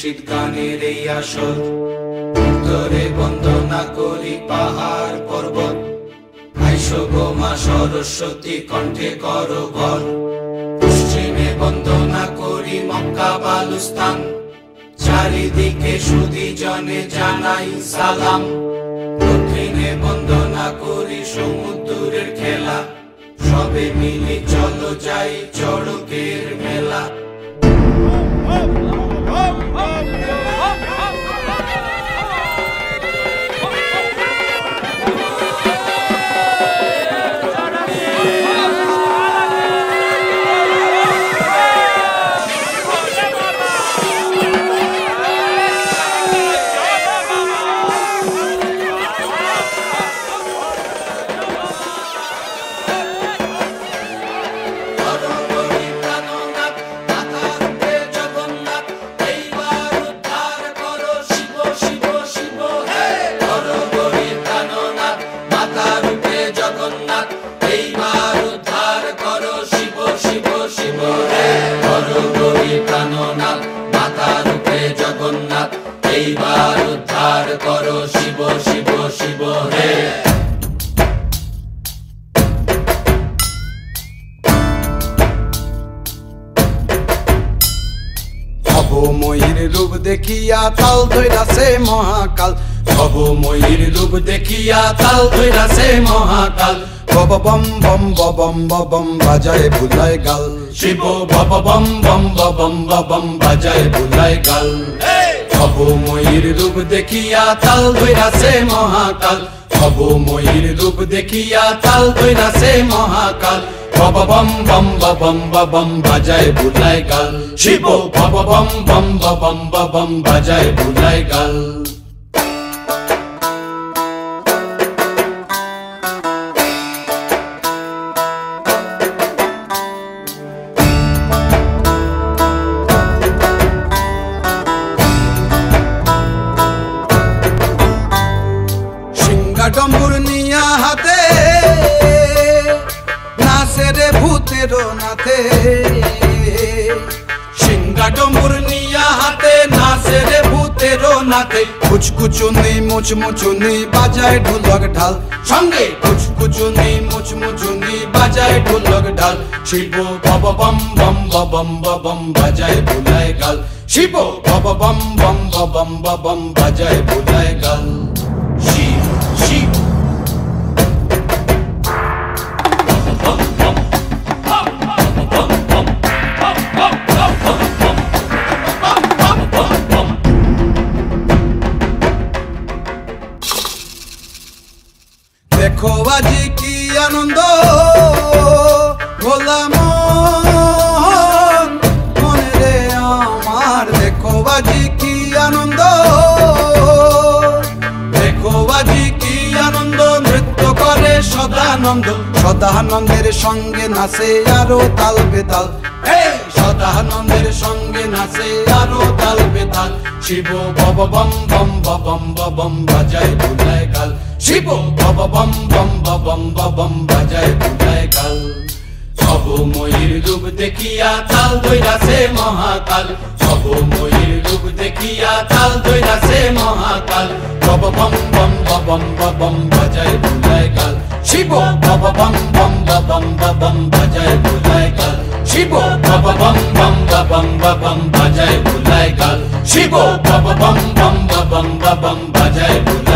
মুর্শিদ গানের এই আসর। উত্তরে বন্দনা করি পাহাড় পর্বত, আইসো গো মা সরস্বতী কণ্ঠে করো ঘর। পশ্চিমে বন্দনা করি মক্কা বালুস্তান, চারিদিকে সুধী জনে জানাই সালাম। দক্ষিণে বন্দনা করি সমুদ্রের খেলা, সবে মিলে চলো যাই চড়কের মেলা। এইবার উদ্ধার করো শিব শিব শিব হে। ভবময়ীর রূপ দেখিয়া তাল ধইরাছে মহাকাল, ভবময়ীর রূপ দেখিয়া তাল ধইরাছে মহাকাল। বব বম বম বম বম বাজায় বুলায় গাল, শিব বব বম বম বম বম বাজায় বুলায় গাল। ভবময়ীর রূপ দেখিয়া তাল ধইরাছে মহাকাল, ভবময়ীর রূপ দেখিয়া তাল ধইরাছে মহাকাল। বব বম বম বম বাজায় বুলায় গাল, শিব বব বম বম বম বাজায় বুলায় গাল। ডম্বুর নিয়া হাতে নাচে রে ভূতের নাথে, সিংহা ডম্বুর নিয়া হাতে নাচে রে ভূতের নাথে। কুচকুচুনি মুচমুচুনি বাজায় ঢোলক ঢাল, সঙ্গে কুচকুচুনি মুচমুচুনি বাজায় ঢোলক ঢাল। শিব বব বম বম বম বাজায় বুলায় গাল, শিব বব বম বম বম বাজায় বুলায় গাল। শিব শিব দেখো আজি কি আনন্দ ভোলা মনে রে আমার, দেখো আজি কি আনন্দ, দেখো আজি কি আনন্দ। নৃত্য করে সদানন্দ, সদানন্দের সঙ্গে নাচে আরো তাল বেতাল, সদানন্দের সঙ্গে নাচে আরো তাল বেতাল। শিব বব বম বম বাজায় বুলায় গাল, শিব বব বম বম বাজায় বুলায় গাল। ভবময়ীর রূপ দেখিয়া তাল ধইরাছে মহাকাল, ভবময়ীর রূপ দেখিয়া তাল ধইরাছে মহাকাল। বব বম বম বাজায় বুলায় গাল, শিব বব বম বম বাজায় বুলায় গাল, শিব বব বম বম বাজায় বুলায় গাল, শিব বব বম বম বাজায় বুলায়।